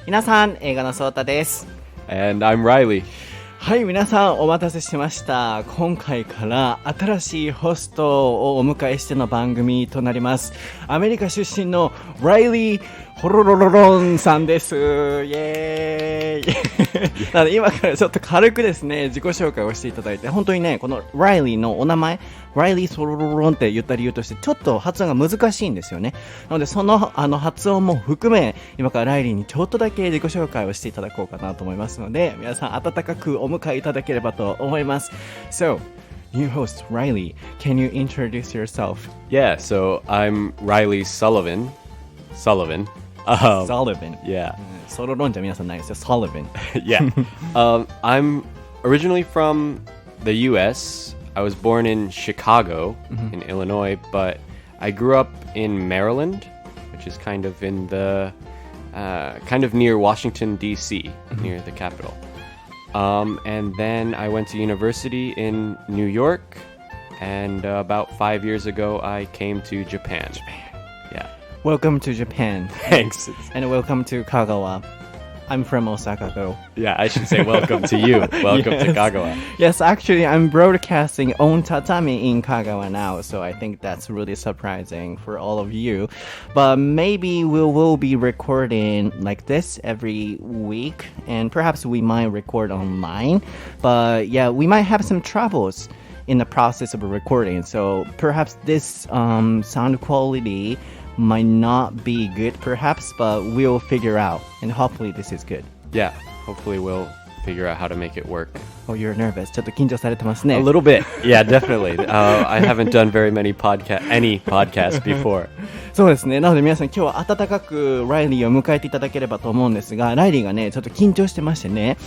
皆さん、英語のそーたです。And I'm Reilly. はい、皆さんお待たせしました。今回から新しいホストをお迎えしての番組となります。アメリカ出身のReillyホロロロロンさんです。イエーイなので今からちょっと軽くですね、自己紹介をしていただいて、本当にね、このReillyのお名前、Reillyホロロロロンって言った理由として、ちょっと発音が難しいんですよね。なので、その発音も含め、今からReillyにちょっとだけ自己紹介をしていただこうかなと思いますので、皆さん温かくお迎えいただければと思います。So, new host Reilly, can you introduce yourself? Yeah, so I'm Reilly Sullivan. Sullivan. Yeah. ソロロンじゃ皆さんないですよ。Sullivan. Yeah. I'm originally from the U.S. I was born in Chicago, in Illinois, but I grew up in Maryland, which is kind of in the kind of near Washington D.C., near the capital. And then I went to university in New York, and about 5 years ago I came to Japan. Yeah. Welcome to Japan. Thanks. And welcome to Kagawa. I'm from Osaka though. Yeah, I should say welcome to you. Welcome to Kagawa. Yes, actually I'm broadcasting on tatami in Kagawa now, so I think that's really surprising for all of you. But maybe we will be recording like this every week, and perhaps we might record online. But yeah, we might have some troubles in the process of recording, so perhaps this sound quality might not be good perhaps, but we'll figure out, and hopefully this is good. Yeah, hopefully we'll figure out how to make it work. Oh, you're nervous. ちょっと緊張されてますね。A little bit. Yeah, definitely. I haven't done very many any podcast before. そうですね。なので皆さん今日は温かくライリーを迎えていただければと思うんですが、ライリーがね、ちょっと緊張してましてね、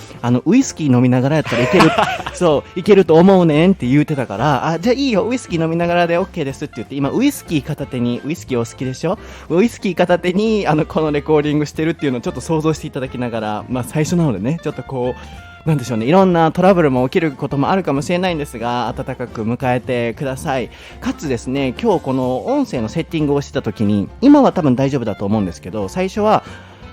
ウイスキー飲みながらやったらいける、そう、いけると思うねんって言うてたから、じゃあいいよ、ウイスキー飲みながらで OK ですって言って、今ウイスキー片手に、ウイスキーお好きでしょ？ウイスキー片手に、このレコーディングしてるっていうのをちょっと想像していただきながら、まあ最初なのでね、ちょっとこう、なんでしょうね、いろんなトラブルも起きることもあるかもしれないんですが、温かく迎えてください。かつですね、今日この音声のセッティングをしてた時に、今は多分大丈夫だと思うんですけど、最初は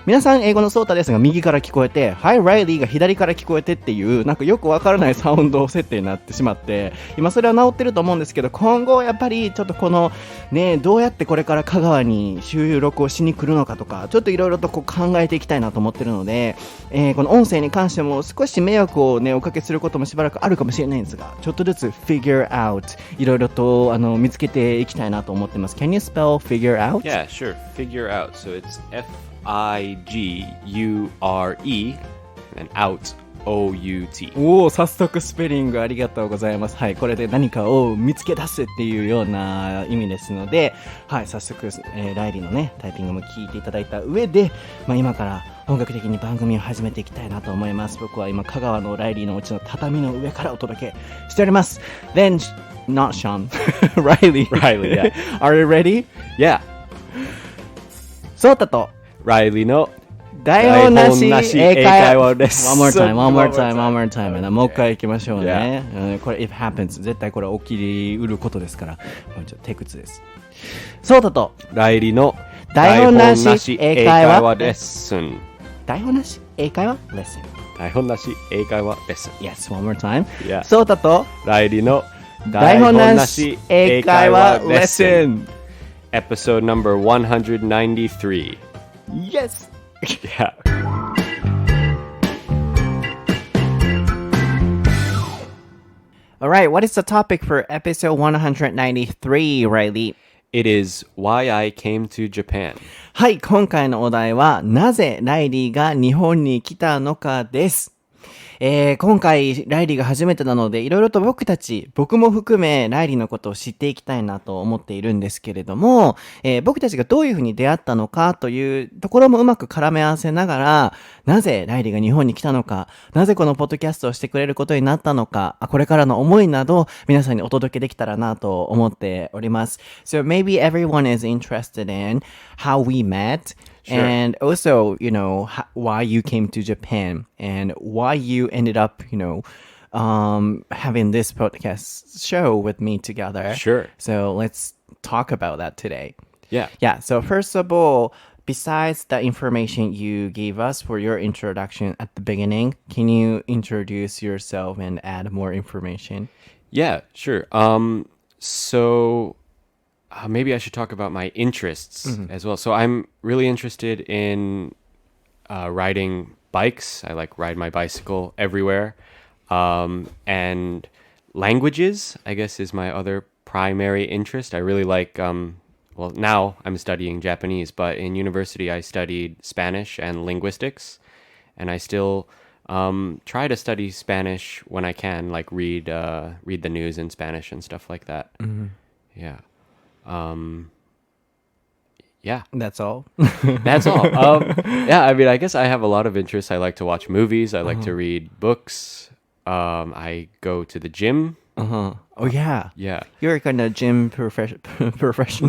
皆さん英語のソータですが右から聞こえて、はい、ライリーが左から聞こえてっていう、なんかよくわからないサウンド設定になってしまって、今それは治ってると思うんですけど、今後やっぱりちょっとこのね、どうやってこれから香川に収録をしに来るのかとか、ちょっといろいろとこう考えていきたいなと思ってるので、この音声に関しても少し迷惑をね、おかけすることもしばらくあるかもしれないんですが、ちょっとずつ figure out いろいろと見つけていきたいなと思ってます。Can you spell figure out? Yeah, sure. Figure out. So it's F-I-G-U-R-E and out O-U-T。 おお、早速スペリングありがとうございます。はい、これで何かを見つけ出すっていうような意味ですので、はい、早速、ライリーのね、タイピングも聞いていただいた上で、今から本格的に番組を始めていきたいなと思います。僕は今、香川のライリーのうちの畳の上からお届けしております。Then, not Sean, Reilly. Reilly, yeah. Are you ready? Yeah. そうたとReilly の台本なし英会話です。One more time. もう一回行きましょうね。これ if happens 絶対これ起きうることですから、もうちょっとテクツです。そうだとReilly の台本なし英会話レッスン。台本なし英会話レッスン。台本なし英会話レッスン。Yes, one more time. Yeah. そうだとReilly の台本なし英会話レッスン。Episode number 193. Yes. Yeah. All right, what is the topic for episode 193, Reilly? It is why I came to Japan. はい、今回のお題は、なぜライリーが日本に来たのかです。今回ライリーが初めてなので、いろいろと僕も含めライリーのことを知っていきたいなと思っているんですけれども、僕たちがどういうふうに出会ったのかというところもうまく絡め合わせながら、なぜライリーが日本に来たのか、なぜこのポッドキャストをしてくれることになったのか、これからの思いなど皆さんにお届けできたらなと思っております。So maybe everyone is interested in how we met.Sure. And also, why you came to Japan and why you ended up, having this podcast show with me together. Sure. So let's talk about that today. Yeah. Yeah. So first of all, besides the information you gave us for your introduction at the beginning, can you introduce yourself and add more information? Yeah, sure. So maybe I should talk about my interests as well. So I'm really interested in riding bikes. I like ride my bicycle everywhere. And languages, I guess, is my other primary interest. I really like, well, now I'm studying Japanese, but in university I studied Spanish and linguistics. And I still try to study Spanish when I can, like read the news in Spanish and stuff like that. Yeah. Yeah. That's all? That's all. Yeah, I mean, I guess I have a lot of interests. I like to watch movies. I like to read books. I go to the gym. Oh, yeah. Yeah. You're kind of gym professional.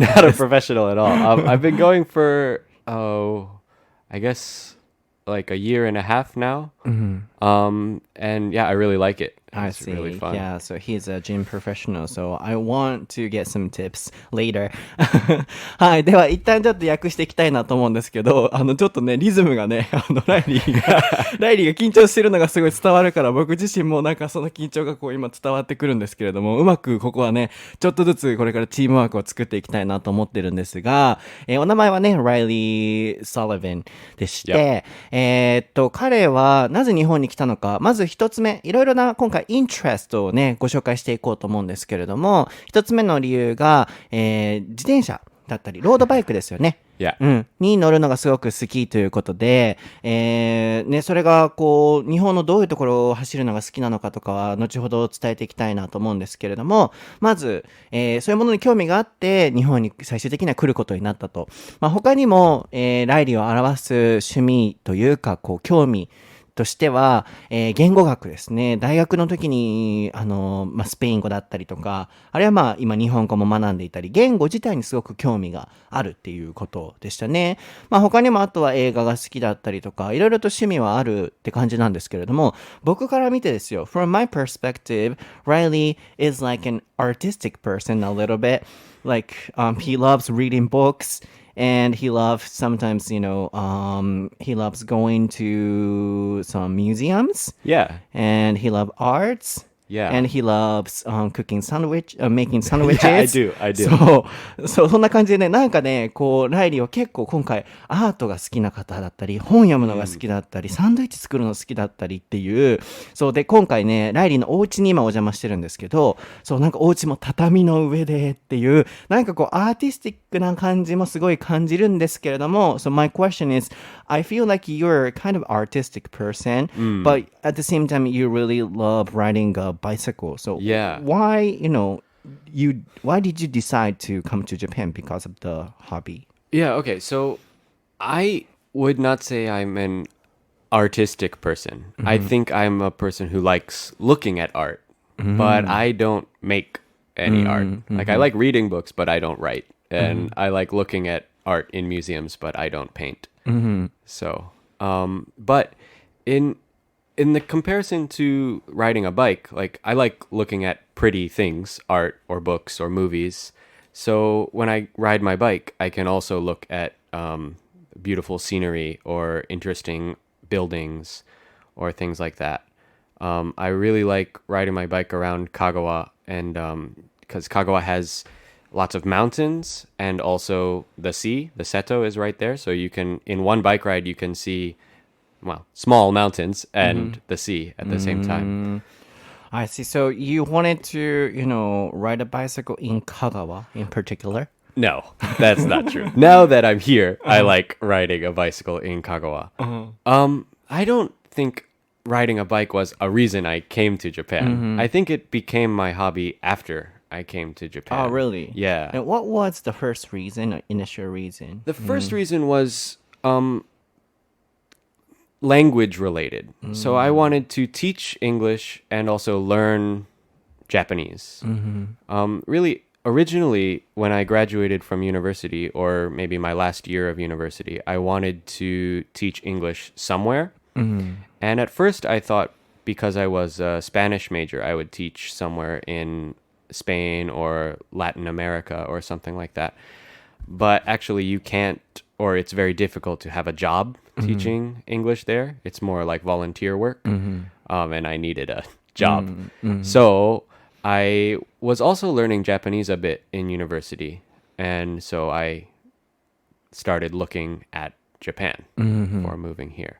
Not a professional at all. I've been going for, I guess, like a year and a half now. And yeah, I really like it. I It's see. really fun. Yeah, so he's a gym professional, so I want to get some tips later. はい、では一旦ちょっと訳していきたいなと思うんですけど、ちょっとね、リズムがね、ライリーが緊張してるのがすごい伝わるから、僕自身もなんかその緊張がこう今伝わってくるんですけれども、うまくここはね、ちょっとずつこれからチームワークを作っていきたいなと思ってるんですが、お名前はね、Reilly Sullivan でして、彼はなぜ日本に来たのか、まず一つ目、いろいろな今回イントレストをね、ご紹介していこうと思うんですけれども、一つ目の理由が、自転車だったり、ロードバイクですよね。Yeah. に乗るのがすごく好きということで、ね、それがこう、日本のどういうところを走るのが好きなのかとかは、後ほど伝えていきたいなと思うんですけれども、まず、そういうものに興味があって、日本に最終的には来ることになったと。他にも、ライリーを表す趣味というか、こう、興味、としては、言語学ですね。大学の時に、スペイン語だったりとか、あるいは今日本語も学んでいたり、言語自体にすごく興味があるっていうことでしたね。他にもあとは映画が好きだったりとか、いろいろと趣味はあるって感じなんですけれども、僕から見てですよ。From my perspective, Reilly is like an artistic person a little bit. Like, he loves reading books.And he loves sometimes, he loves going to some museums. Yeah. And he loves arts. Yeah. And he loves making sandwiches. Yeah, I do. そう、そんな感じでね、なんかね、こう、ライリーは結構今回、アートが好きな方だったり、本読むのが好きだったり、サンドイッチ作るの好きだったりっていう、そうで、今回ね、ライリーのお家に今お邪魔してるんですけど、そう、なんかお家も畳の上でっていう、なんかこう、アーティスティックな感じもすごい感じるんですけれども、So my question is, I feel like you're kind of artistic person, but at the same time, you really love riding a bicycle. So Yeah. why did you decide to come to Japan because of the hobby? Yeah, okay. So I would not say I'm an artistic person. I think I'm a person who likes looking at art, but I don't make any art. Like I like reading books, but I don't write. And I like looking at art in museums, but I don't paint. So, but in the comparison to riding a bike, like I like looking at pretty things, art or books or movies. So when I ride my bike, I can also look at beautiful scenery or interesting buildings or things like that. I really like riding my bike around Kagawa, and because Kagawa has lots of mountains and also the sea. The Seto is right there, so you can, in one bike ride, you can see, well, small mountains and the sea at the same time. I see. So you wanted to, ride a bicycle in Kagawa in particular? No, that's not true. Now that I'm here, I like riding a bicycle in Kagawa. I don't think riding a bike was a reason I came to Japan. I think it became my hobby after I came to Japan. Oh, really? Yeah. And what was the first reason, initial reason? The first reason was language related. So I wanted to teach English and also learn Japanese. Really, originally, when I graduated from university, or maybe my last year of university, I wanted to teach English somewhere. And at first, I thought because I was a Spanish major, I would teach somewhere in Spain or Latin America or something like that. But actually, you can't or it's very difficult to have a job teaching English there. It's more like volunteer work, and I needed a job. So I was also learning Japanese a bit in university, and so I started looking at Japan before moving here.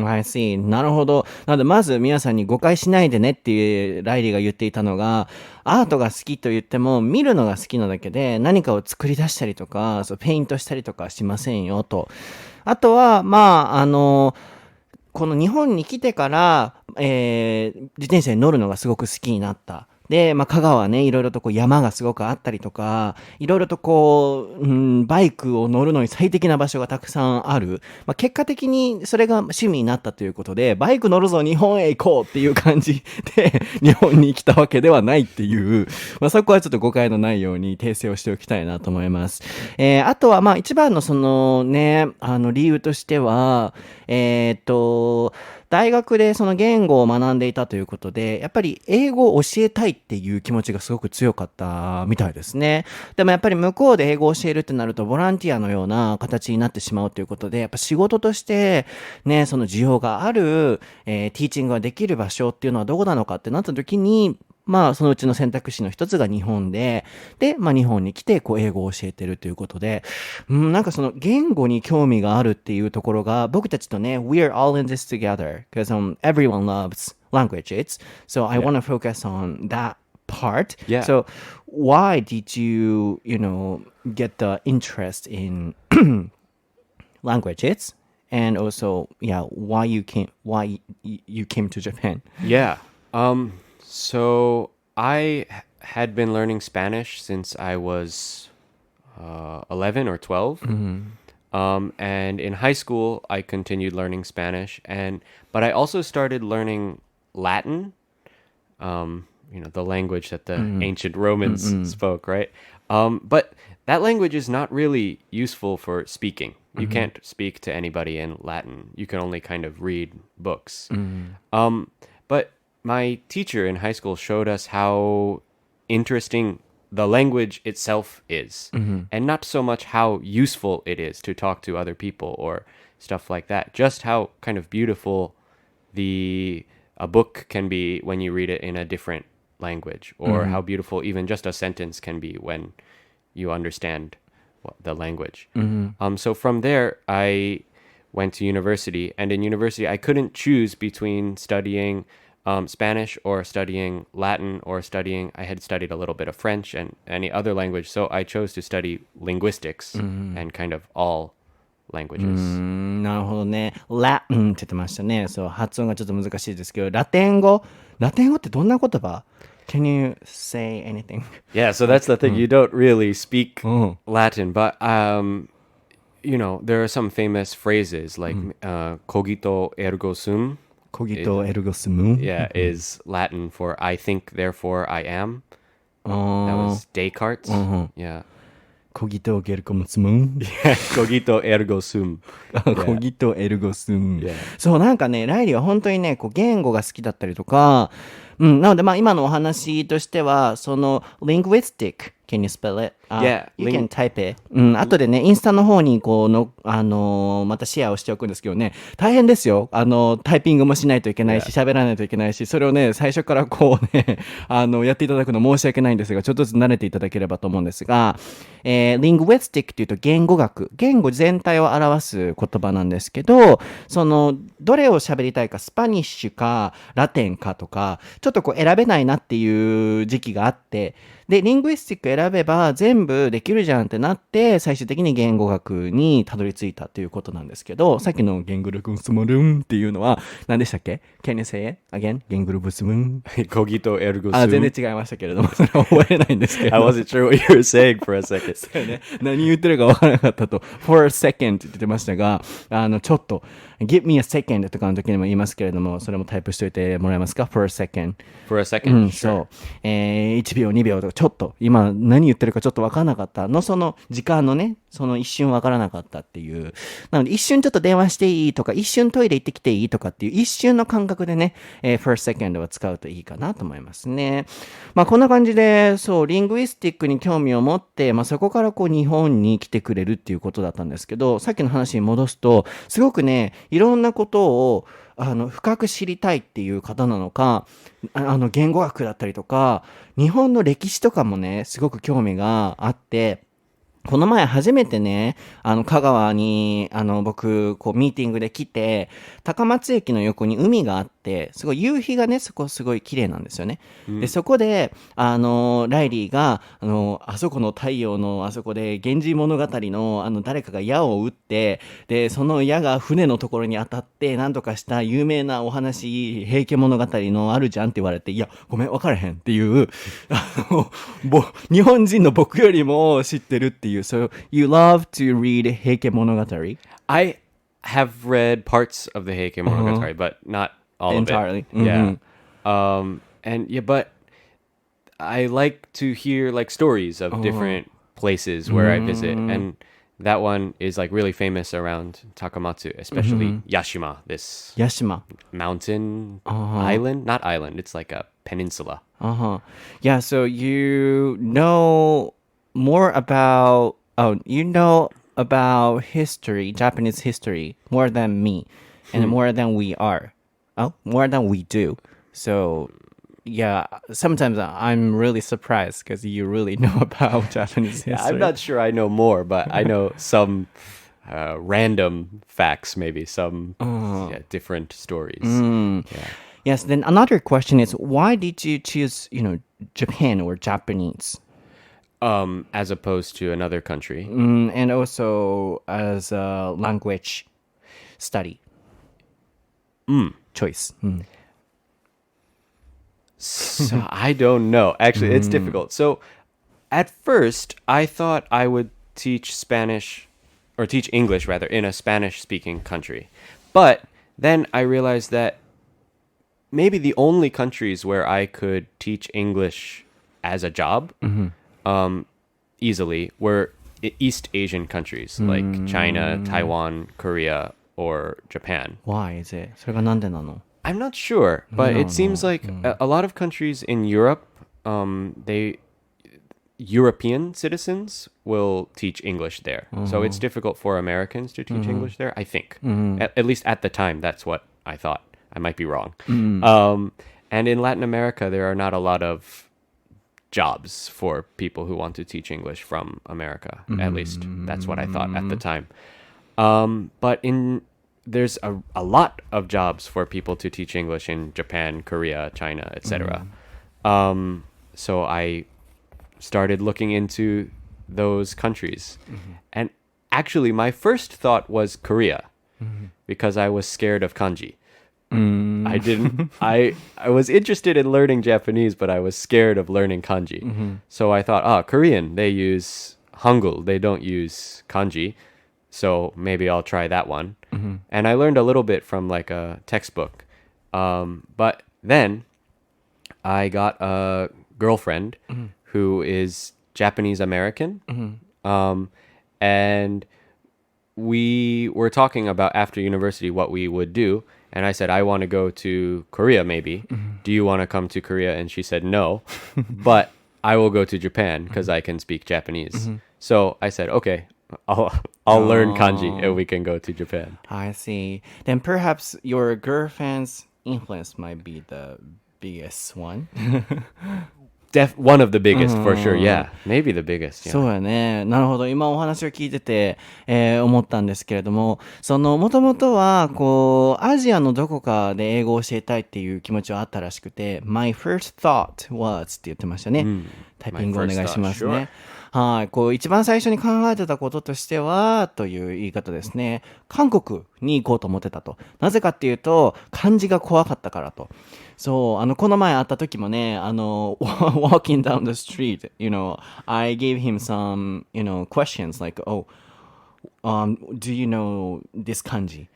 I see. なるほど。なので、まず皆さんに誤解しないでねっていうライリーが言っていたのが、アートが好きと言っても見るのが好きなだけで何かを作り出したりとか、そうペイントしたりとかしませんよと。あとは、この日本に来てから、自転車に乗るのがすごく好きになった。で、香川はね、いろいろとこう山がすごくあったりとか、いろいろとこう、バイクを乗るのに最適な場所がたくさんある。結果的にそれが趣味になったということで、バイク乗るぞ日本へ行こうっていう感じで、日本に来たわけではないっていう、そこはちょっと誤解のないように訂正をしておきたいなと思います。あとは一番のそのね、理由としては、大学でその言語を学んでいたということで、やっぱり英語を教えたいっていう気持ちがすごく強かったみたいですね。でもやっぱり向こうで英語を教えるってなると、ボランティアのような形になってしまうということで、やっぱ仕事としてね、その需要がある、ティーチングができる場所っていうのはどこなのかってなった時に、そのうちの選択肢の一つが日本で、日本に来て、英語を教えてるということで、なんかその言語に興味があるっていうところが、僕たちとね、we're all in this together, because everyone loves languages, so I want to focus on that part. Yeah. So why did you, get the interest in languages? And also, why you came to Japan? Yeah. So I had been learning Spanish since I was 11 or 12. And in high school, I continued learning Spanish. But I also started learning Latin, the language that the ancient Romans spoke, right? But that language is not really useful for speaking. You can't speak to anybody in Latin. You can only kind of read books. But my teacher in high school showed us how interesting the language itself is, and not so much how useful it is to talk to other people or stuff like that. Just how kind of beautiful a book can be when you read it in a different language, or how beautiful even just a sentence can be when you understand the language. So from there, I went to university, and in university, I couldn't choose between studying Spanish or studying Latin or I had studied a little bit of French and any other language. So I chose to study linguistics and kind of all languages. なるほどね。Latin って言ってましたね。そう、発音がちょっと難しいですけど、ラテン語ってどんな言葉？ Can you say anything? Yeah, so that's the thing. You don't really speak Latin, but there are some famous phrases like cogito ergo sum. Cogito ergo sum. Yeah, is Latin for I think, therefore I am. That was Descartes. Yeah. Cogito ergo sum. Yeah, cogito ergo sum. Cogito ergo sum. Yeah. そう、なんかね、ライリーは本当にね、言語が好きだったりとか、なので今のお話としては、その、linguistic, can you spell it? Yeah. You can type it. 後でね、インスタの方にまたシェアをしておくんですけどね、大変ですよ。タイピングもしないといけないし、喋らないといけないし、それをね、最初からやっていただくの申し訳ないんですが、ちょっとずつ慣れていただければと思うんですが、linguistic っていうと言語学、言語全体を表す言葉なんですけど、どれを喋りたいか、スパニッシュか、ラテンかとか、ちょっと選べないなっていう時期があって、で、リングイスティック選べば全部できるじゃんってなって、最終的に言語学にたどり着いたということなんですけど、さっきの言語力スムルンっていうのは何でしたっけ？ Can you say it again? 言語力スムルン。Cogito ergo sum. 全然違いましたけれども、それは覚えないんですけど。I wasn't sure what you were saying for a second. そうよね。何言ってるか分からなかったと、for a second って言ってましたが、ちょっと、give me a second とかの時にも言いますけれども、それもタイプしといてもらえますか？ for a second。For a second? そう。1秒、2秒とか、ちょっと、今何言ってるかちょっと分からなかったの、その時間のね、その一瞬分からなかったっていう。なので、一瞬ちょっと電話していいとか、一瞬トイレ行ってきていいとかっていう、一瞬の感覚でね、for a second は使うといいかなと思いますね。まあ、こんな感じで、そう、リングイスティックに興味を持って、まあ、そこからこう、日本に来てくれるっていうことだったんですけど、さっきの話に戻すと、すごくね、いろんなことを、深く知りたいっていう方なのか、言語学だったりとか、日本の歴史とかもね、すごく興味があって、この前初めてね、香川に、僕、こう、ミーティングで来て、高松駅の横に海があって、すごい夕日がね、そこすごい綺麗なんですよね。で、そこで、ライリーが、あそこの太陽の、あそこで、源氏物語の、誰かが矢を撃って、で、その矢が船のところに当たって、なんとかした有名なお話、平家物語のあるじゃんって言われて、いや、ごめん、分からへんっていう、日本人の僕よりも知ってるっていう。So you love to read Heike Monogatari? I have read parts of the Heike Monogatari, but not all Entirely. of it. Yeah. And yeah, but I like to hear like stories of different places where I visit, and that one is like really famous around Takamatsu, especially Yashima, this Yashima. mountain island. Not island, it's like a peninsula. Yeah, so you know more about, you know about history, Japanese history, more than me, and more than we are. More than we do. So, yeah, sometimes I'm really surprised because you really know about Japanese history. Yeah, I'm not sure I know more, but I know some random facts, maybe some different stories. Yeah. Yes, then another question is, why did you choose, Japan or Japanese? As opposed to another country. And also as a language study. Choice. So I don't know. Actually, it's difficult. So at first, I thought I would teach Spanish, or teach English rather, in a Spanish-speaking country. But then I realized that maybe the only countries where I could teach English as a job easily were East Asian countries like China, Taiwan, Korea, or Japan. Why is it? それがなんでなの? I'm not sure, but it seems like a lot of countries in Europe, European citizens will teach English there. So it's difficult for Americans to teach English there, I think. At least at the time, that's what I thought. I might be wrong. And in Latin America, there are not a lot of jobs for people who want to teach English from America. At least that's what I thought at the time. But there's a lot of jobs for people to teach English in Japan, Korea, China, etc. So I started looking into those countries. And actually, my first thought was Korea because I was scared of kanji. I was interested in learning Japanese, but I was scared of learning kanji. So I thought, Korean, they use Hangul, they don't use kanji. So maybe I'll try that one. And I learned a little bit from like a textbook. But then I got a girlfriend who is Japanese American. And we were talking about after university what we would do. And I said, I want to go to Korea maybe. Do you want to come to Korea? And she said, no. But I will go to Japan because I can speak Japanese. So I said, okay, I'll learn kanji and we can go to Japan. I see. Then perhaps your girlfriend's influence might be the biggest one. One of the biggest for sure. Yeah, maybe the biggest. Yeah. そうやね。なるほど。今お話を聞いてて、思ったんですけれども、もともとは、アジアのどこかで英語を教えたいっていう気持ちはあったらしくて、My first thought was って言ってましたね。タイピングお願いしますね。はい。一番最初に考えてたこととしては、という言い方ですね。韓国に行こうと思ってたと。なぜかっていうと、漢字が怖かったからと。そう、この前会った時もね、walking down the street, I gave him some, questions like, do you know this kanji?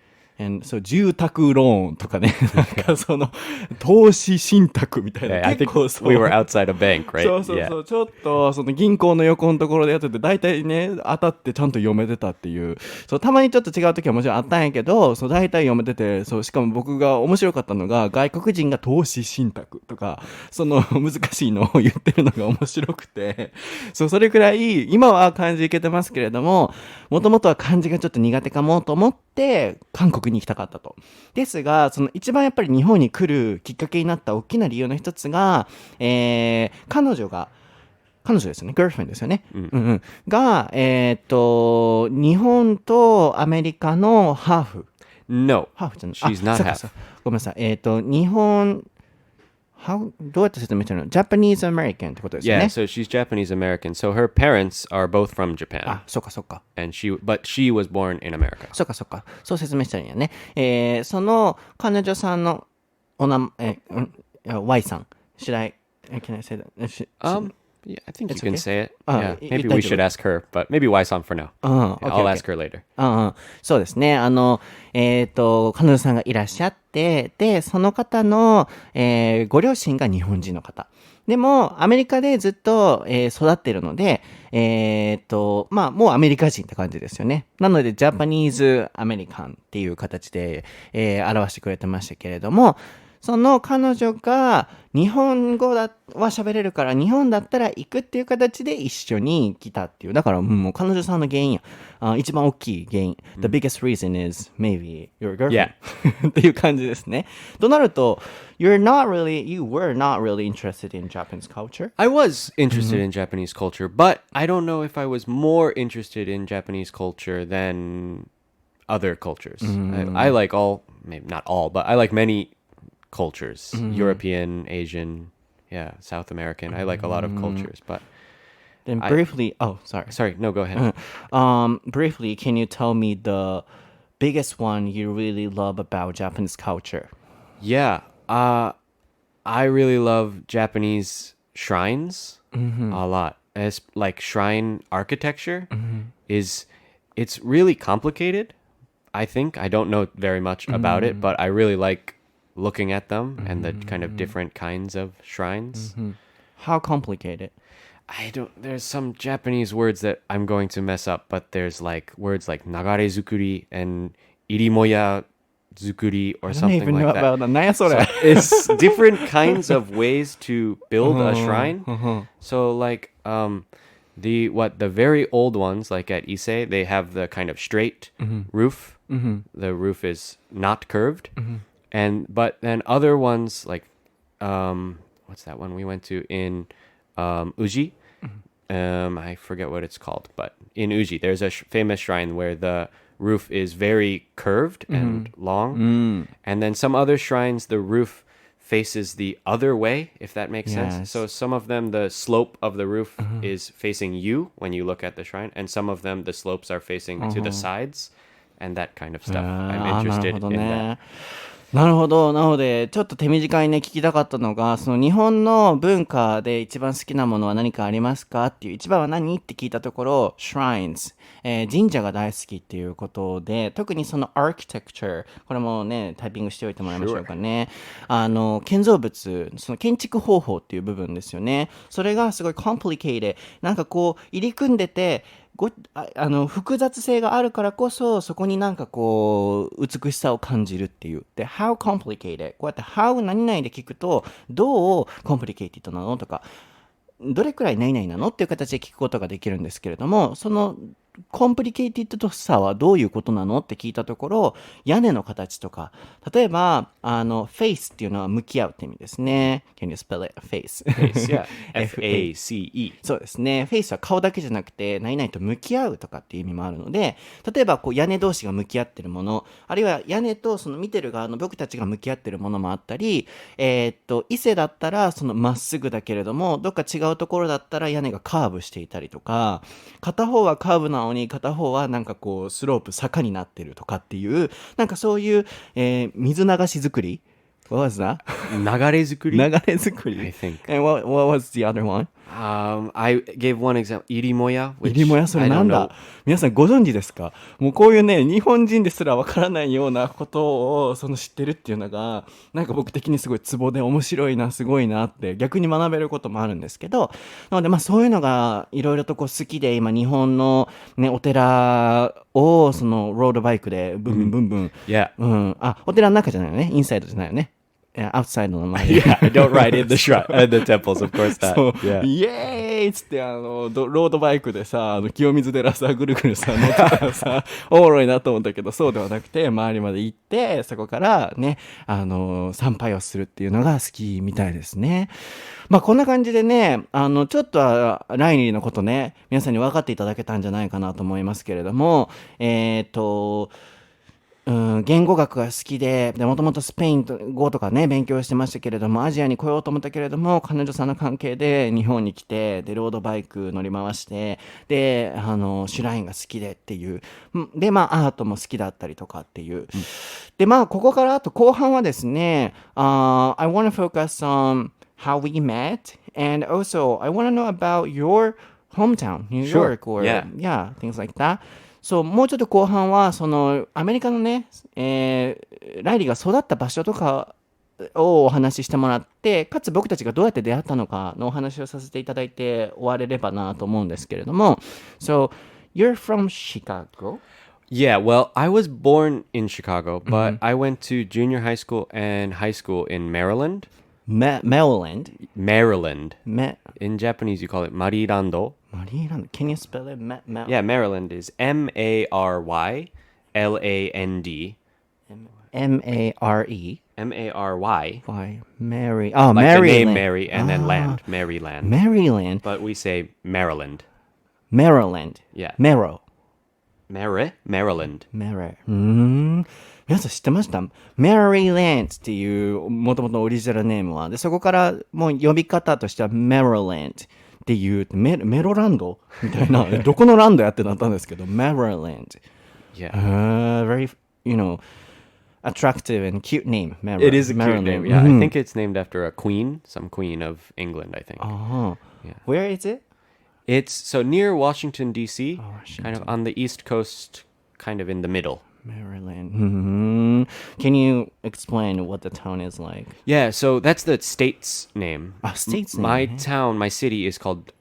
そう住宅ローンとかね、なんかその投資信託みたいな。I 結 think 構そう we were outside a bank, right? そうそうそう、ちょっとその銀行の横のところでやってて、大体ね、当たってちゃんと読めてたっていう。そう、たまにちょっと違う時はもちろんあったんやけど、そう、大体読めてて、そう、しかも僕が面白かったのが、外国人が投資信託とか、その難しいのを言ってるのが面白くて、そう、それくらい、今は漢字いけてますけれども、もともとは漢字がちょっと苦手かもと思って、韓国に行きたかったと。ですが、その一番やっぱり日本に来るきっかけになった大きな理由の一つが、彼女ですよね、girlfriend ですよね。が、日本とアメリカのハーフ。No, ハーフじゃない。she's not そうか half. そうかごめんなさい。日本、どうやって説明したの？ Japanese American ってことですよ Yeah, ね。so she's Japanese American. So her parents are both from Japan, そうかそうか。and but she was born in America. そうかそうか。そう説明したらいいんやね。その彼女さんのY さん。Can I say that? Yeah, I think It's you can okay. say it. Yeah, Maybe we should ask her, but maybe Y-san for now. Okay, I'll okay. ask her later. そうですね。彼女さんがいらっしゃって、で、その方の、ご両親が日本人の方。でも、アメリカでずっと、育ってるので、まあ、もうアメリカ人って感じですよね。なので、ジャパニーズ・アメリカンっていう形で、表してくれてましたけれども、その彼女が日本語は喋れるから日本だったら行くっていう形で一緒に来たっていう。だからもう彼女さんの原因や。一番大きい原因。The biggest reason is maybe your girlfriend. っていう感じですね。となると、you were not really interested in Japanese culture? I was interested in Japanese culture, but I don't know if I was more interested in Japanese culture than other cultures. I like maybe not all, but I like many cultures. European, Asian, South American. I like a lot of cultures, but Then briefly, sorry, no, go ahead. Briefly, can you tell me the biggest one you really love about Japanese culture? Yeah, I really love Japanese shrines a lot. It's like shrine architecture it's really complicated. I think I don't know very much about it, but I really like looking at them and the kind of different kinds of shrines. How complicated? There's some Japanese words that I'm going to mess up, but there's like words like nagare zukuri and irimoya zukuri or something even like know that. about that. 何やそれ? It's different kinds of ways to build a shrine. So like the very old ones, like at Ise, they have the kind of straight roof. The roof is not curved. But then other ones like what's that one we went to in Uji? I forget what it's called, but in Uji there's a famous shrine where the roof is very curved and long. And then some other shrines the roof faces the other way, if that makes sense. So some of them the slope of the roof is facing you when you look at the shrine, and some of them the slopes are facing to the sides, and that kind of stuff. I'm interested in that. なるほど。なので、ちょっと手短にね、聞きたかったのが、その日本の文化で一番好きなものは何かありますかっていう、一番は何って聞いたところ、shrines、神社が大好きっていうことで、特にその architecture、これもね、タイピングしておいてもらいましょうかね。建造物、その建築方法っていう部分ですよね。それがすごい complicated。なんかこう、入り組んでて、複雑性があるからこそ、そこになんかこう、美しさを感じるっていう。で、how complicated。こうやって how 何々で聞くと、どう complicated なのとか、どれくらい何々なのっていう形で聞くことができるんですけれども、その、コンプリケイティッドさはどういうことなのって聞いたところ、屋根の形とか、例えば、face っていうのは向き合うって意味ですね。Can you spell it? Face. Yeah. F-A-C-E. そうですね。face は顔だけじゃなくて、何々と向き合うとかっていう意味もあるので、例えばこう屋根同士が向き合ってるもの、あるいは屋根とその見てる側の僕たちが向き合ってるものもあったり、伊勢だったらそのまっすぐだけれども、どっか違うところだったら屋根がカーブしていたりとか、片方はカーブなのに片方はなんかこうスロープ坂になってるとかっていう、なんかそういう、水流し作り What was that? 流れ作り 流れ作り I think. And what was the other one? I gave one example. 入りもや入りもやそれなんだ皆さんご存知ですか？もうこういうね日本人ですらわからないようなことを知ってるっていうのがなんか僕的にすごいツボで面白いなすごいなって逆に学べることもあるんですけど、なのでそういうのがいろいろと好きで今日本のねお寺をロードバイクでブンブンブンブン、Yeah. お寺の中じゃないよね、インサイドじゃないよね。outside の名前。Yeah, I don't ride in the the temples, of course not. そう、 Yeah. イエーイっつってロードバイクでさ清水寺さぐるぐるさ乗ってたらさおもろいなと思ったけど、そうではなくて周りまで行ってそこからね参拝をするっていうのが好きみたいですね。こんな感じでねちょっとはライリーのことね皆さんに分かっていただけたんじゃないかなと思いますけれども、言語学が好きでもともとスペイン語とかね勉強してましたけれども、アジアに来ようと思ったけれども彼女さんの関係で日本に来てでロードバイク乗り回してでシュラインが好きでっていうでアートも好きだったりとかっていう、でここからあと後半はですね、I want to focus on how we met and also I want to know about your hometown, New York, Sure. or Yeah. things like that. そう、もうちょっと後半はアメリカのね、ライリーが育った場所とかをお話ししてもらって、かつ僕たちがどうやって出会ったのかのお話をさせていただいて終われればなと思うんですけれども。So, you're from Chicago? Yeah, well, I was born in Chicago, but I went to junior high school and high school in Maryland. Maryland? Maryland. In Japanese, you call it Maryland. Maryland. Can you spell it? Yeah, Maryland is Maryland. M-A-R-E. Mary. Why? Mary. Like Maryland. the name Mary and then land. Maryland. Maryland. But we say Maryland. Maryland. Yeah. Maryland. Maryland. 皆さん知ってました？ Maryland っていうもともとオリジナルネームはで、そこからもう呼び方としては Maryland っていうメロランドみたいなどこのランドやってなったんですけど Maryland. Yeah. Very, attractive and cute name. It is a cute Maryland. name. Yeah, I think it's named after a queen, some queen of England, I think. Yeah. Where is it? It's so near Washington, D.C., kind of on the East Coast, kind of in the middle. Maryland. Can you explain what the town is like? Yeah, so that's the state's name. State's name. My city is called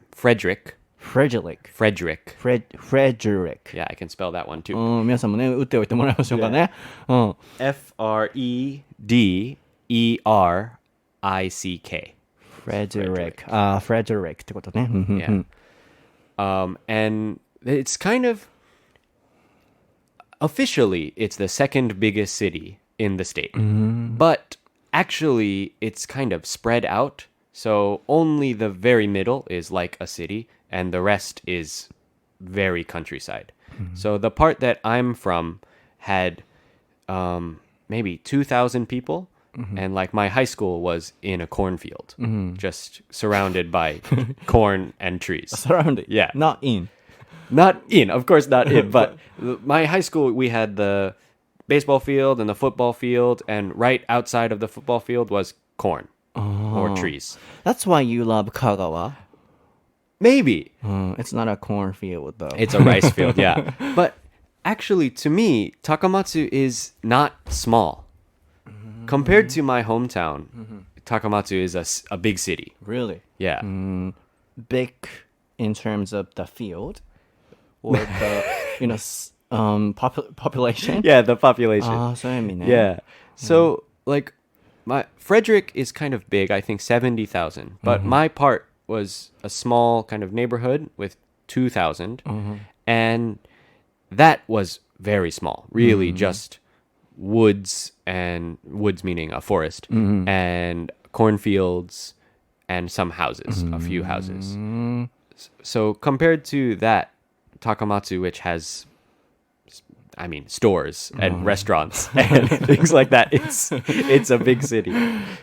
Frederick. Frederick. Yeah, I can spell that one too. 皆さんもね打っておいてもらいましょうかね。Frederick. Frederick. Frederick ってことね。Yeah. And it's kind of officially it's the second biggest city in the state. But actually it's kind of spread out. So only the very middle is like a city and the rest is very countryside. So the part that I'm from had maybe 2,000 people. And like my high school was in a cornfield, just surrounded by corn and trees. Surrounded? Yeah. Not in. Not in, of course not in, but my high school, we had the baseball field and the football field, and right outside of the football field was corn or trees. That's why you love Kagawa. Maybe. It's not a cornfield though. It's a rice field, yeah. But actually, to me, Takamatsu is not small. Compared to my hometown, Takamatsu is a big city. Really? Yeah. Big in terms of the field or the population? Yeah, the population. そういう意味ね。 Yeah. So, like, Frederick is kind of big, I think 70,000. But my part was a small kind of neighborhood with 2,000. And that was very small. Really just woods meaning a forest, and cornfields and some houses, a few houses. So compared to that, Takamatsu, which has, stores and restaurants and things like that, it's a big city.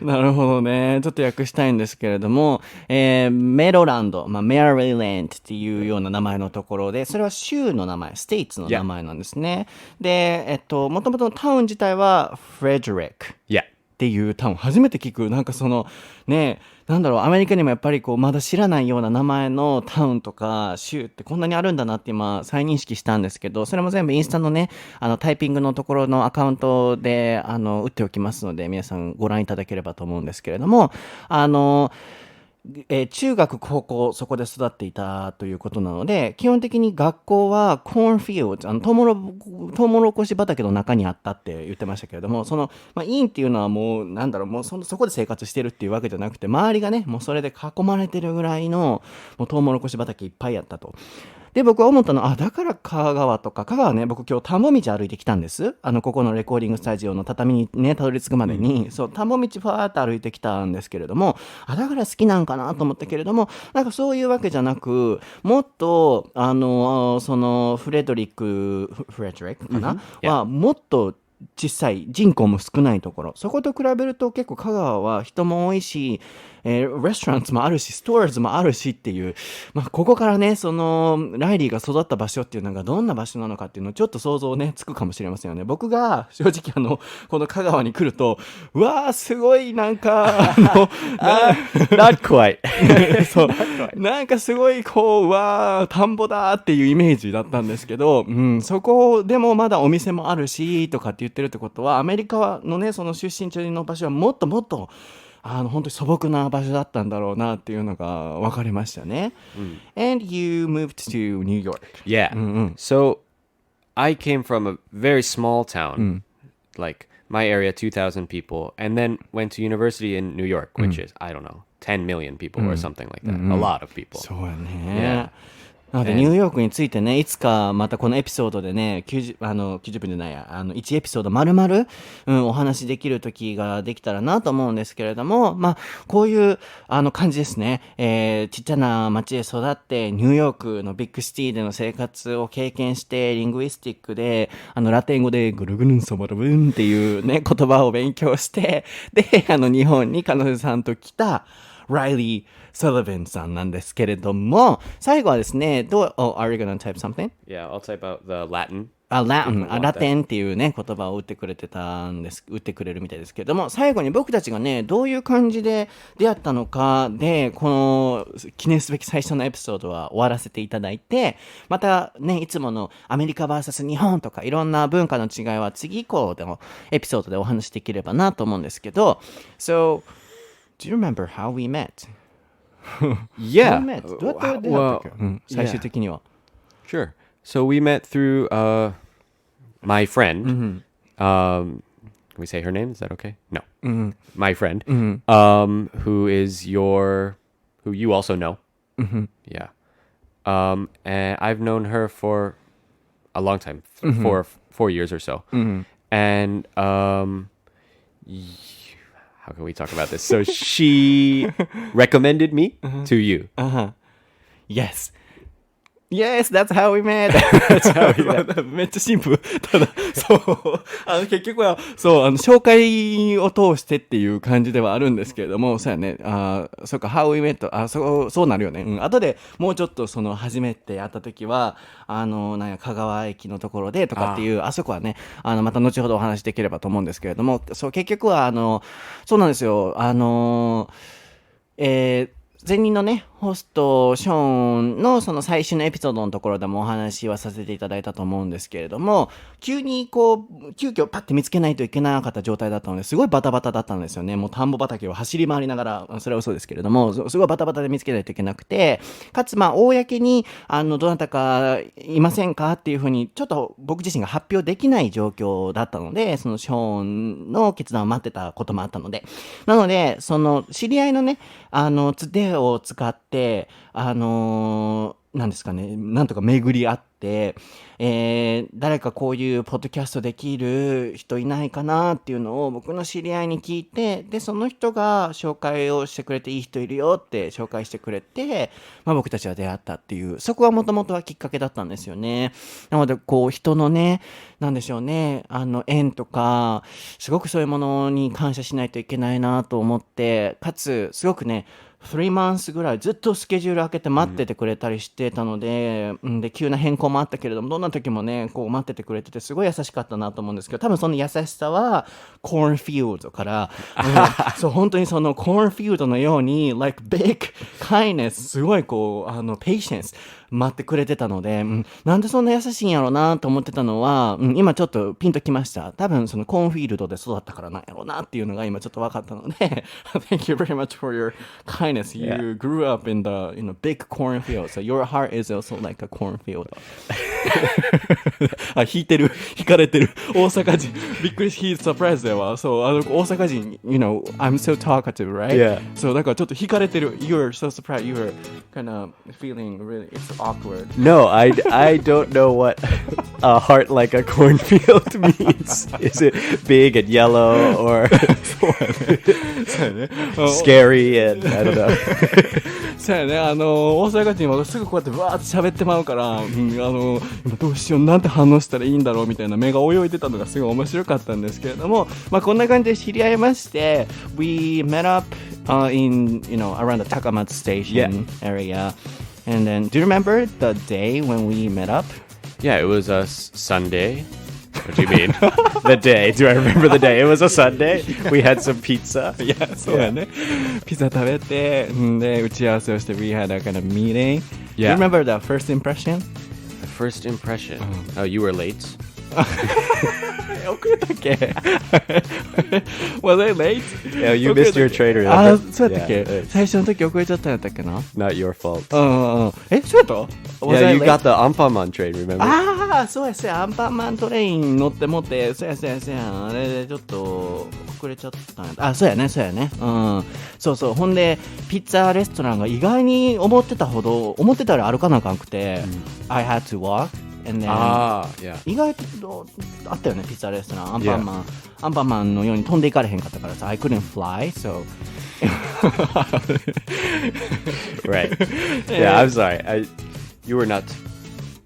なるほどね。ちょっと訳したいんですけれども、メロランド、メアリーランドっていうような名前のところで、それは州の名前、ステイツの名前なんですね。で、もともとタウン自体はフレデリック。Yeah. っていうタウン初めて聞く。なんかそのね、なんだろう、アメリカにもやっぱりこうまだ知らないような名前のタウンとか州ってこんなにあるんだなって今再認識したんですけど、それも全部インスタのね、タイピングのところのアカウントで打っておきますので、皆さんご覧いただければと思うんですけれども、中学高校そこで育っていたということなので、基本的に学校はコーンフィールド、トウモロコシ畑の中にあったって言ってましたけれども、インっていうのはもうなんだろう、もうそこで生活してるっていうわけじゃなくて、周りがねもうそれで囲まれてるぐらいのもうトウモロコシ畑いっぱいあったと。で、僕は思ったのは、だから香川ね、僕今日田んぼ道歩いてきたんです。ここのレコーディングスタジオの畳にね、たどり着くまでに、そう、田んぼ道ファーって歩いてきたんですけれども、だから好きなんかなと思ったけれども、なんかそういうわけじゃなく、もっと、フレドリックかな、は、もっと、小さい人口も少ないところ、そこと比べると結構香川は人も多いし、レストランもあるしストアーズもあるしっていう、ここからねライリーが育った場所っていうのがどんな場所なのかっていうのをちょっと想像ねつくかもしれませんよね。僕が正直この香川に来ると、うわーすごいなんかnot quite そうなんかすごいこううわー田んぼだっていうイメージだったんですけど、そこでもまだお店もあるしとかって言ってるってことは、アメリカのねその出身地の場所はもっともっと本当に素朴な場所だったんだろうなっていうのが分かりましたね。And you moved to New York. Yeah. So I came from a very small town, like my area, 2,000 people, and then went to university in New York, which is, I don't know, 10 million people or something like that. A lot of people. そうやね。なのでニューヨークについてね、いつかまたこのエピソードでね、90分じゃないや、1エピソード丸々、お話しできる時ができたらなと思うんですけれども、こういう感じですね。ちっちゃな町で育って、ニューヨークのビッグシティでの生活を経験して、リングイスティックで、ラテン語でぐるぐるんそばるぶんっていうね、言葉を勉強して、で、日本に彼女さんと来た、Reilly Sullivan さんなんですけれども、最後はですね、are you gonna type something? Yeah, I'll type out the Latin. ラテンっていうね、言葉を打ってくれるみたいですけれども、最後に僕たちがね、どういう感じで出会ったのかで、この記念すべき最初のエピソードは終わらせていただいて、またね、いつものアメリカ vs 日本とかいろんな文化の違いは次以降でのエピソードでお話しできればなと思うんですけど、So, do you remember how we met? Yeah. どうやって出会ったっけ、最終的には。Sure. So we met through my friend. Can we say her name? Is that okay? No. My friend, who you also know. Yeah. And I've known her for a long time, 4 years or so. And how can we talk about this? So she recommended me to you. Yes, that's how we met. めっちゃシンプル。ただ、そう、結局は、そう、紹介を通してっていう感じではあるんですけれども、そうやね、そうか、how we met、そうなるよね。後でもうちょっと初めて会った時は、香川駅のところでとかっていう、あそこはね、また後ほどお話しできればと思うんですけれども、そう、結局は、そうなんですよ、前任のね、ホスト、ショーンのその最終のエピソードのところでもお話はさせていただいたと思うんですけれども、急遽パッて見つけないといけなかった状態だったので、すごいバタバタだったんですよね。もう田んぼ畑を走り回りながら、それは嘘ですけれども、すごいバタバタで見つけないといけなくて、かつ公に、どなたかいませんかっていうふうに、ちょっと僕自身が発表できない状況だったので、そのショーンの決断を待ってたこともあったので、なので、その知り合いのね、つてを使って、なんですかね、なんとか巡り合って、誰かこういうポッドキャストできる人いないかなっていうのを僕の知り合いに聞いて、でその人が紹介をしてくれて、いい人いるよって紹介してくれて、僕たちは出会ったっていう、そこはもともとはきっかけだったんですよね。なのでこう人のね、なんでしょうね、縁とかすごくそういうものに感謝しないといけないなと思って、かつすごくね、3 months ぐらいずっとスケジュール開けて待っててくれたりしてたので、で急な変更もあったけれども、どんな時もねこう待っててくれててすごい優しかったなと思うんですけど、多分その優しさはコーンフィールドから、そう本当にそのコーンフィールドのように like big kindness すごいこうpatience待ってくれてたので、なんでそんな優しいんやろうなと思ってたのは、今ちょっとピンときました。多分そのコーンフィールドで育ったからなんやろうなっていうのが今ちょっと分かったのでThank you very much for your kindness. You grew up in the big cornfield, so your heart is also like a cornfield. あ、引かれてる大阪人びっくりし He's surprised だわ。そう大阪人 I'm so talkative, right? Yeah. そうだからちょっと引かれてる You're so surprised. You're kind of feeling really it's awkward. No, I don't know what a heart like a cornfield means. Is it big and yellow or そうやねscary and I don't know. そうやね大阪人はすぐこうやってバーって喋ってまうから、今どうしようなんて反応したらいいんだろうみたいな目が泳いでたのがすごい面白かったんですけれども、こんな感じで知り合いまして We met up in around the Takamatsu station area. And then, do you remember the day when we met up? Yeah, it was a Sunday. What do you mean? The day. Do I remember the day? It was a Sunday. We had some pizza. Yeah, そうやね。ピザ食べて、で打ち合わせをして We had a kind of meeting. Do you remember the first impression? The first impression. Oh, you were late? 遅れたっけWas I late? Yeah, you missed your train. そうやったっけ、最初の時遅れちゃったんやったっけな。 Not your fault. そうやった Yeah, you got the Anpanman train, remember? そうやそうやアンパンマントレイン乗ってもってそうやあれでちょっと遅れちゃったんやそうやねそうほんでピッツァレストランが意外に思ってたより歩かなあかんくて、I had to walk.And then, 意外とあったよねピッツァレストランアンパンマンのように飛んでいかれへんかったからさ I couldn't fly so Right. Yeah, I'm sorry. You were not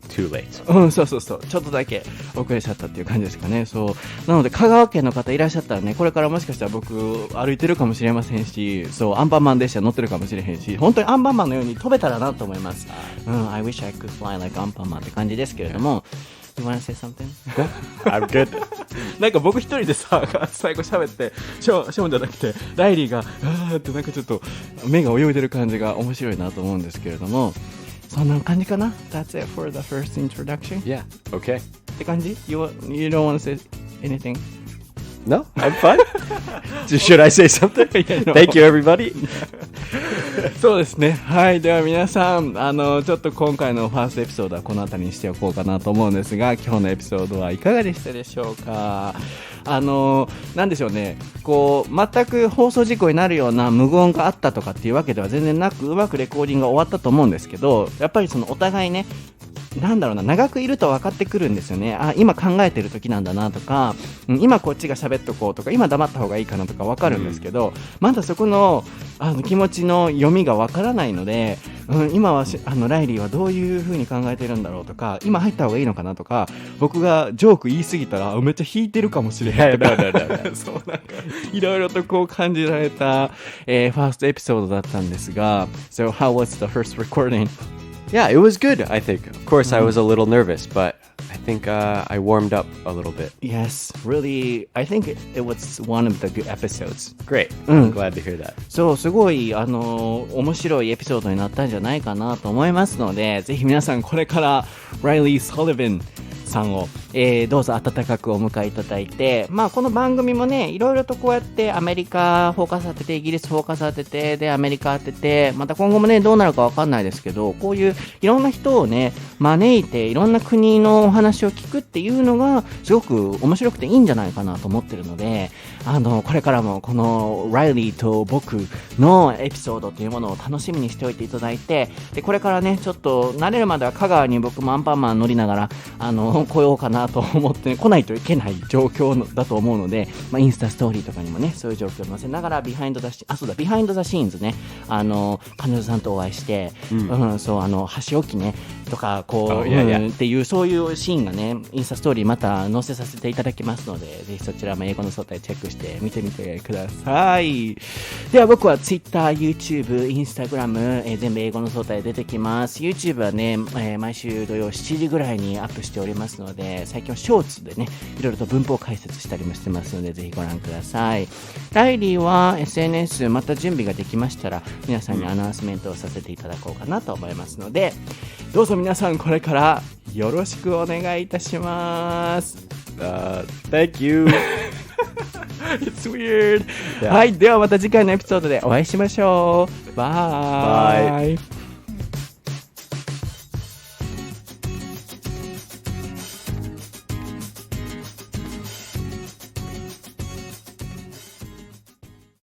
too late. そうちょっとだけ遅れちゃったっていう感じですかね。そうなので香川県の方いらっしゃったらねこれからもしかしたら僕歩いてるかもしれませんし、そうアンパンマン列車乗ってるかもしれへんし、本当にアンパンマンのように飛べたらなと思います。I wish I could fly like アンパンマンって感じですけれども、You wanna say something? I'm good. なんか僕一人でさ最後喋ってショーンじゃなくてライリーがってなんかちょっと目が泳いでる感じが面白いなと思うんですけれども、そんな感じかな。 That's it for the first introduction. Yeah, okay. って感じ You don't want to say anything? No, I'm fine. Should I say something? Thank you, everybody. そうですね。はい。では皆さん、ちょっと今回のファーストエピソードはこの辺りにしておこうかなと思うんですが、今日のエピソードはいかがでしたでしょうか。なんでしょうね。こう、全く放送事故になるような無言があったとかっていうわけでは全然なく、うまくレコーディングが終わったと思うんですけど、やっぱりそのお互いね、なんだろうな、長くいると分かってくるんですよね。今考えてる時なんだなとか、今こっちが喋っとこうとか、今黙った方がいいかなとか分かるんですけど、まだそこの気持ちの読みが分からないので、今はライリーはどういう風に考えてるんだろうとか、今入った方がいいのかなとか、僕がジョーク言い過ぎたらめっちゃ引いてるかもしれないとかそうなんかいろいろとこう感じられた、ファーストエピソードだったんですが、So how was the first recording?Yeah, it was good, I think. Of course, I was a little nervous, but I think I warmed up a little bit. Yes, really, I think it was one of the good episodes. Great. I'm glad to hear that. そう、すごい、面白いエピソードになったんじゃないかなと思いますので、ぜひ皆さんこれから Reilly Sullivanさんを、どうぞ温かくお迎えいただいて、この番組もねいろいろとこうやってアメリカフォーカス当ててイギリスフォーカス当ててでアメリカ当てて、また今後もねどうなるかわかんないですけど、こういういろんな人をね招いていろんな国のお話を聞くっていうのがすごく面白くていいんじゃないかなと思ってるので、これからもこのライリーと僕のエピソードというものを楽しみにしておいていただいて、でこれからねちょっと慣れるまでは香川に僕もアンパンマン乗りながら来ようかなと思って来ないといけない状況だと思うので、インスタストーリーとかにもねそういう状況を載せながらビハインドザシーンズね彼女さんとお会いして、そう箸置きねとかこう、Oh, yeah, yeah. っていうそういうシーンがねインスタストーリーまた載せさせていただきますので、ぜひそちらも英語の総体チェックして見てみてください。では僕は Twitter、YouTube、Instagram、全部英語の総体出てきます。 YouTube はね、毎週土曜7時ぐらいにアップしておりますので、最近はショーツでねいろいろと文法解説したりもしてますので、ぜひご覧ください。ライリーは SNS また準備ができましたら皆さんにアナウンスメントをさせていただこうかなと思いますので、どうぞ皆さんこれからよろしくお願いいたします。Thank you. It's weird. はい、ではまた次回のエピソードでお会いしましょう。バイ。